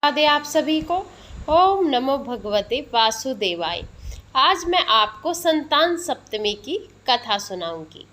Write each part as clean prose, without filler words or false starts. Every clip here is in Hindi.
राधे आप सभी को। ओम नमो भगवते वासुदेवाय। आज मैं आपको संतान सप्तमी की कथा सुनाऊंगी।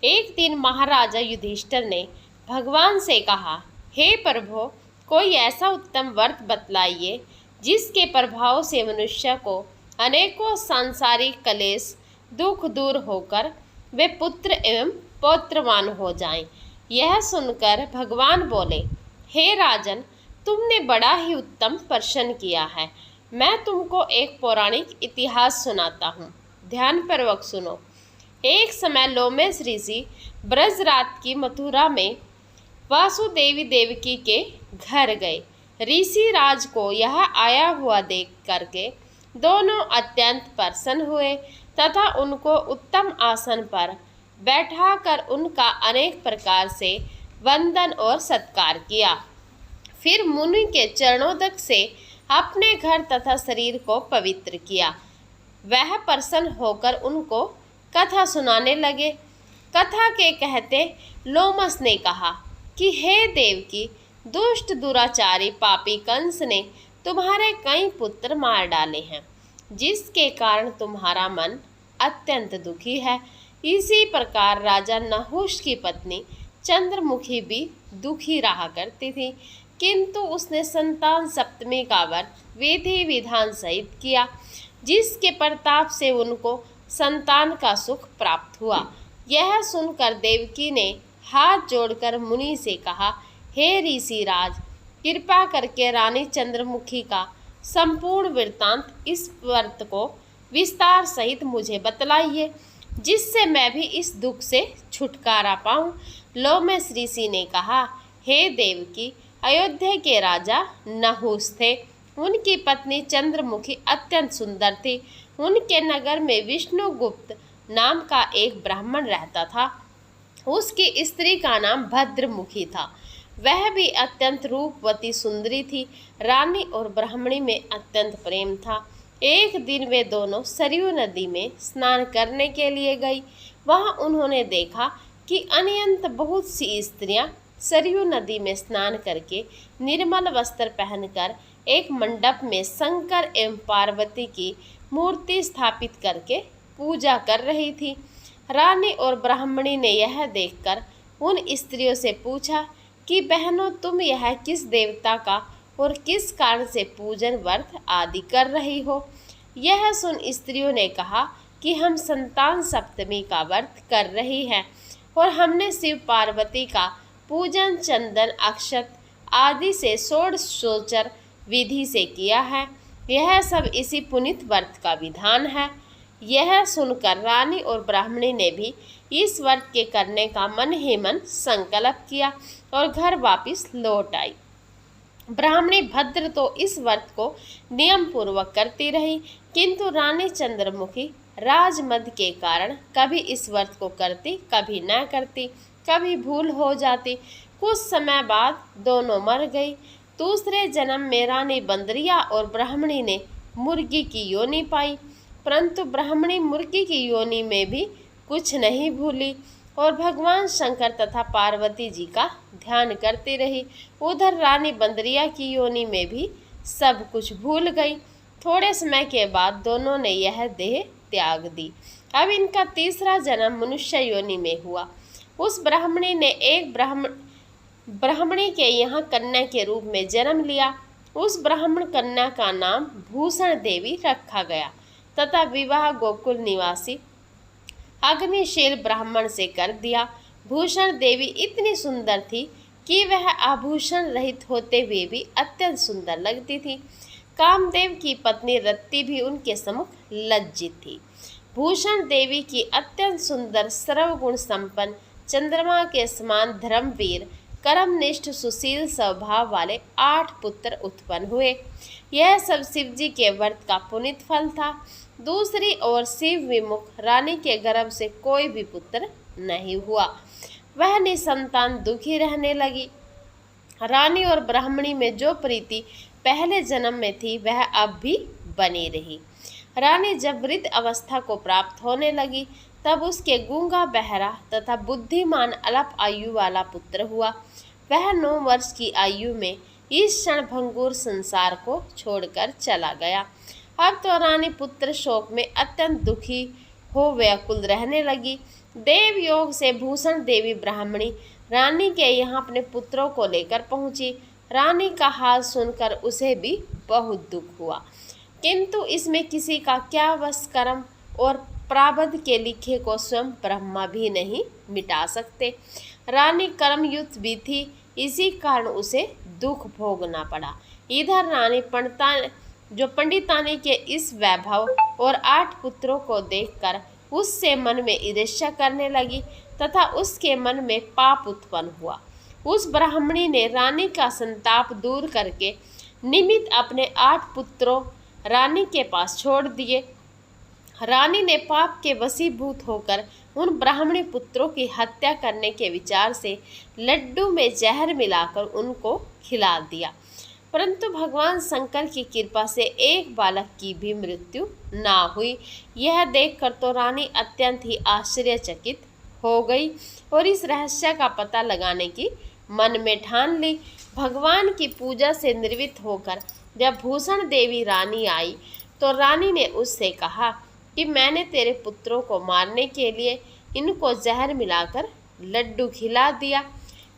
एक दिन महाराजा युधिष्ठिर ने भगवान से कहा, हे प्रभु, कोई ऐसा उत्तम व्रत बतलाइए जिसके प्रभाव से मनुष्य को अनेकों सांसारिक कलेश दुख दूर होकर वे पुत्र एवं पौत्रवान हो जाएं। यह सुनकर भगवान बोले, हे राजन, तुमने बड़ा ही उत्तम प्रश्न किया है। मैं तुमको एक पौराणिक इतिहास सुनाता हूँ, ध्यानपूर्वक सुनो। एक समय लोमेश ऋषि ब्रजराज की मथुरा में वासुदेवी देवकी के घर गए। ऋषि राज को यह आया हुआ देख करके दोनों अत्यंत प्रसन्न हुए तथा उनको उत्तम आसन पर बैठाकर उनका अनेक प्रकार से वंदन और सत्कार किया। फिर मुनि के चरणोदक से अपने घर तथा शरीर को पवित्र किया। वह प्रसन्न होकर उनको कथा सुनाने लगे। कथा के कहते लोमस ने कहा कि हे देवकी, दुष्ट दुराचारी पापी कंस ने तुम्हारे कई पुत्र मार डाले हैं, जिसके कारण तुम्हारा मन अत्यंत दुखी है। इसी प्रकार राजा नहुष की पत्नी चंद्रमुखी भी दुखी रहा करती थी, किंतु उसने संतान सप्तमी का व्रत विधि विधान सहित किया, जिसके प्रताप से उनको संतान का सुख प्राप्त हुआ। यह सुनकर देवकी ने हाथ जोड़कर मुनि से कहा, हे ऋषिराज, कृपा करके रानी चंद्रमुखी का संपूर्ण वृत्तांत इस व्रत को विस्तार सहित मुझे बतलाइए, जिससे मैं भी इस दुख से छुटकारा पाऊं। लोमेश ऋषि ने कहा, हे देवकी, अयोध्या के राजा नहुष थे। उनकी पत्नी चंद्रमुखी अत्यंत सुंदर थी। उनके नगर में विष्णुगुप्त नाम का एक ब्राह्मण रहता था। उसकी स्त्री का नाम भद्रमुखी था। वह भी अत्यंत रूपवती सुंदरी थी। रानी और ब्राह्मणी में अत्यंत प्रेम था। एक दिन वे दोनों सरयू नदी में स्नान करने के लिए गई। वहां उन्होंने देखा कि अनंत बहुत सी स्त्रियां सरयू नदी में स्नान करके निर्मल वस्त्र पहनकर एक मंडप में शंकर एवं पार्वती की मूर्ति स्थापित करके पूजा कर रही थी। रानी और ब्राह्मणी ने यह देखकर उन स्त्रियों से पूछा कि बहनों, तुम यह किस देवता का और किस कारण से पूजन व्रत आदि कर रही हो? यह सुन स्त्रियों ने कहा कि हम संतान सप्तमी का व्रत कर रही हैं और हमने शिव पार्वती का पूजन चंदन अक्षत आदि से षोडशोपचार विधि से किया है। यह सब इसी पुनीत व्रत का विधान है। यह सुनकर रानी और ब्राह्मणी ने भी इस व्रत के करने का मन ही मन संकल्प किया और घर वापस लौट आई। ब्राह्मणी भद्र तो इस व्रत को नियम पूर्वक करती रही, किंतु रानी चंद्रमुखी राजमद के कारण कभी इस व्रत को करती, कभी न करती, कभी भूल हो जाती। कुछ समय बाद दोनों मर गई। दूसरे जन्म में रानी बंदरिया और ब्राह्मणी ने मुर्गी की योनि पाई, परंतु ब्राह्मणी मुर्गी की योनि में भी कुछ नहीं भूली और भगवान शंकर तथा पार्वती जी का ध्यान करती रही। उधर रानी बंदरिया की योनि में भी सब कुछ भूल गई। थोड़े समय के बाद दोनों ने यह देह त्याग दी। अब इनका तीसरा जन्म मनुष्य योनि में हुआ। उस ब्राह्मणी ने एक ब्राह्मणी के यहाँ कन्या के रूप में जन्म लिया। उस ब्राह्मण कन्या का नाम भूषण देवी रखा गया तथा विवाह गोकुल निवासी अग्निशील ब्राह्मण से कर दिया। भूषण देवी इतनी सुंदर थी कि वह आभूषण रहित होते हुए भी अत्यंत सुंदर लगती थी। कामदेव की पत्नी रत्ती भी उनके सम्मुख लज्जित थी। भूषण देवी की अत्यंत सुंदर सर्वगुण संपन्न चंद्रमा के समान धर्मवीर कर्मनिष्ठ सुशील स्वभाव वाले 8 पुत्र उत्पन्न हुए। यह सब शिवजी के व्रत का पुनीत फल था। दूसरी ओर शिव विमुख रानी के गर्भ से कोई भी पुत्र नहीं हुआ। वह निसंतान दुखी रहने लगी। रानी और ब्राह्मणी में जो प्रीति पहले जन्म में थी वह अब भी बनी रही। रानी जब वृद्ध अवस्था को प्राप्त होने लगी तब उसके गूंगा बहरा तथा बुद्धिमान अल्प आयु वाला पुत्र हुआ। वह 9 वर्ष की आयु में इस क्षणभंगुर संसार को छोड़कर चला गया। अब तो रानी पुत्र शोक में अत्यंत दुखी हो व्याकुल रहने लगी। देव योग से भूषण देवी ब्राह्मणी रानी के यहाँ अपने पुत्रों को लेकर पहुंची। रानी का हाल सुनकर उसे भी बहुत दुख हुआ, किंतु इसमें किसी का क्या वश कर्म और प्रारब्ध के लिखे को स्वयं ब्रह्मा भी नहीं मिटा सकते। रानी कर्मयुक्त भी थी, इसी कारण उसे दुख भोगना पड़ा। इधर रानी पंडितानी के इस वैभव और 8 पुत्रों को देखकर उससे मन में ईर्ष्या करने लगी तथा उसके मन में पाप उत्पन्न हुआ। उस ब्राह्मणी ने रानी का संताप दूर करके निमित्त अपने 8 पुत्रों रानी के पास छोड़ दिए। रानी ने पाप के वशीभूत होकर उन ब्राह्मणी पुत्रों की हत्या करने के विचार से लड्डू में जहर मिलाकर उनको खिला दिया, परंतु भगवान शंकर की कृपा से एक बालक की भी मृत्यु ना हुई। यह देखकर तो रानी अत्यंत ही आश्चर्यचकित हो गई और इस रहस्य का पता लगाने की मन में ठान ली। भगवान की पूजा से निर्वृत्त होकर जब भूषण देवी रानी आई तो रानी ने उससे कहा कि मैंने तेरे पुत्रों को मारने के लिए इनको जहर मिलाकर लड्डू खिला दिया,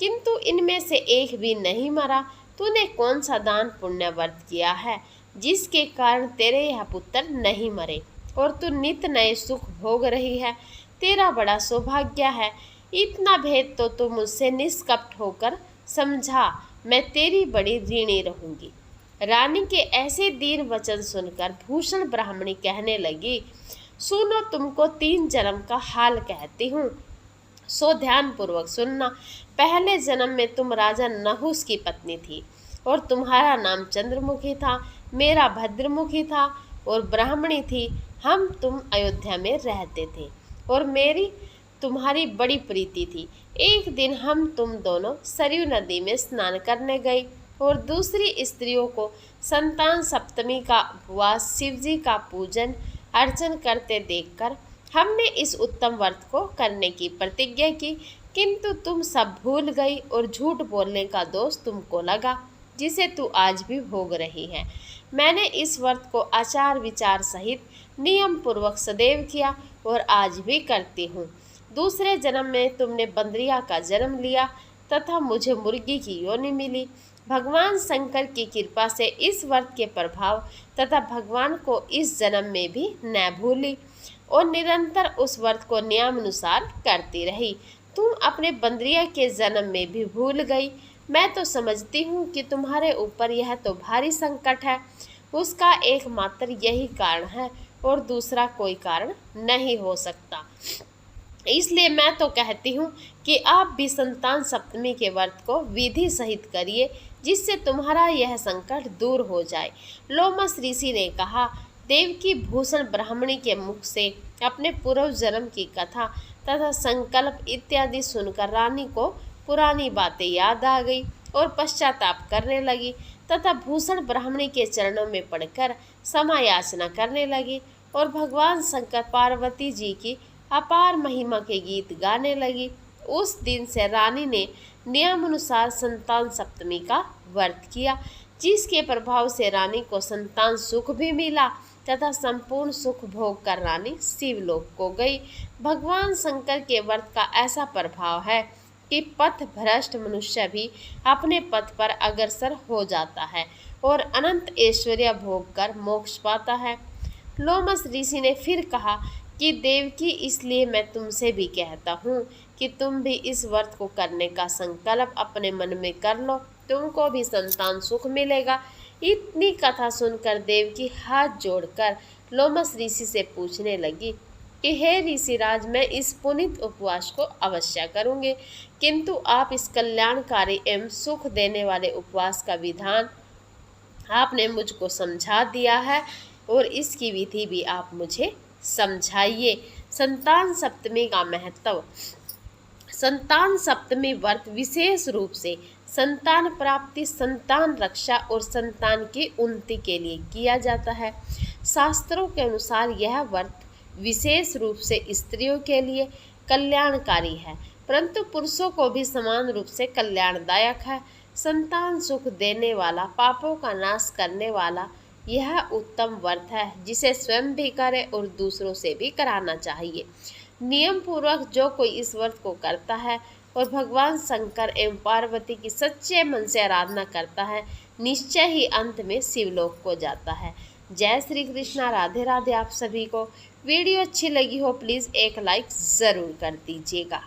किंतु इनमें से एक भी नहीं मरा। तूने कौन सा दान पुण्य व्रत किया है जिसके कारण तेरे यह पुत्र नहीं मरे और तू नित नए सुख भोग रही है? तेरा बड़ा सौभाग्य है। इतना भेद तो तू मुझसे निष्कपट होकर समझा, मैं तेरी बड़ी ऋणी रहूंगी। रानी के ऐसे दीन वचन सुनकर भूषण ब्राह्मणी कहने लगी, सुनो, तुमको 3 जन्म का हाल कहती हूँ, सो ध्यान पूर्वक सुनना। पहले जन्म में तुम राजा नहुस की पत्नी थी और तुम्हारा नाम चंद्रमुखी था, मेरा भद्रमुखी था और ब्राह्मणी थी। तुम अयोध्या में रहते थे और मेरी तुम्हारी बड़ी प्रीति थी। एक दिन तुम दोनों सरयू नदी में स्नान करने गई और दूसरी स्त्रियों को संतान सप्तमी का उपवास, शिवजी का पूजन अर्चन करते देखकर हमने इस उत्तम व्रत को करने की प्रतिज्ञा की, किंतु तुम सब भूल गई और झूठ बोलने का दोष तुमको लगा, जिसे तू आज भी भोग रही है। मैंने इस व्रत को आचार विचार सहित नियम पूर्वक सदैव किया और आज भी करती हूँ। दूसरे जन्म में तुमने बंदरिया का जन्म लिया तथा मुझे मुर्गी की योनि मिली। भगवान शंकर की कृपा से इस व्रत के प्रभाव तथा भगवान को इस जन्म में भी न भूली और निरंतर उस व्रत को नियमानुसार करती रही। तुम अपने बंदरिया के जन्म में भी भूल गई। मैं तो समझती हूँ कि तुम्हारे ऊपर यह तो भारी संकट है, उसका एकमात्र यही कारण है और दूसरा कोई कारण नहीं हो सकता। इसलिए मैं तो कहती हूँ कि आप भी संतान सप्तमी के व्रत को विधि सहित करिए, जिससे तुम्हारा यह संकट दूर हो जाए। लोमस ऋषि ने कहा, देवकी भूषण ब्राह्मणी के मुख से अपने पूर्व जन्म की कथा तथा संकल्प इत्यादि सुनकर रानी को पुरानी बातें याद आ गई और पश्चाताप करने लगी तथा भूषण ब्राह्मणी के चरणों में पड़कर क्षमा याचना करने लगी और भगवान शंकर पार्वती जी की अपार महिमा के गीत गाने लगी। उस दिन से रानी ने नियमानुसार संतान सप्तमी का व्रत किया, जिसके प्रभाव से रानी को संतान सुख भी मिला तथा संपूर्ण सुख भोग कर रानी शिवलोक को गई। भगवान शंकर के व्रत का ऐसा प्रभाव है कि पथ भ्रष्ट मनुष्य भी अपने पथ पर अग्रसर हो जाता है और अनंत ऐश्वर्य भोग कर मोक्ष पाता है। लोमस ऋषि ने फिर कहा कि देवकी, इसलिए मैं तुमसे भी कहता हूँ कि तुम भी इस व्रत को करने का संकल्प अपने मन में कर लो, तुमको भी संतान सुख मिलेगा। इतनी कथा सुनकर देवकी हाथ जोड़कर लोमस ऋषि से पूछने लगी कि हे ऋषिराज, मैं इस पुनीत उपवास को अवश्य करूँगी, किंतु आप इस कल्याणकारी एवं सुख देने वाले उपवास का विधान आपने मुझको समझा दिया है और इसकी विधि भी आप मुझे समझाइए। संतान सप्तमी का महत्व। संतान सप्तमी व्रत विशेष रूप से संतान प्राप्ति, संतान रक्षा और संतान की उन्नति के लिए किया जाता है। शास्त्रों के अनुसार यह व्रत विशेष रूप से स्त्रियों के लिए कल्याणकारी है, परंतु पुरुषों को भी समान रूप से कल्याणदायक है। संतान सुख देने वाला, पापों का नाश करने वाला यह उत्तम व्रत है, जिसे स्वयं भी करें और दूसरों से भी कराना चाहिए। नियम पूर्वक जो कोई इस व्रत को करता है और भगवान शंकर एवं पार्वती की सच्चे मन से आराधना करता है, निश्चय ही अंत में शिवलोक को जाता है। जय श्री कृष्णा, राधे राधे। आप सभी को वीडियो अच्छी लगी हो प्लीज़ एक लाइक ज़रूर कर दीजिएगा।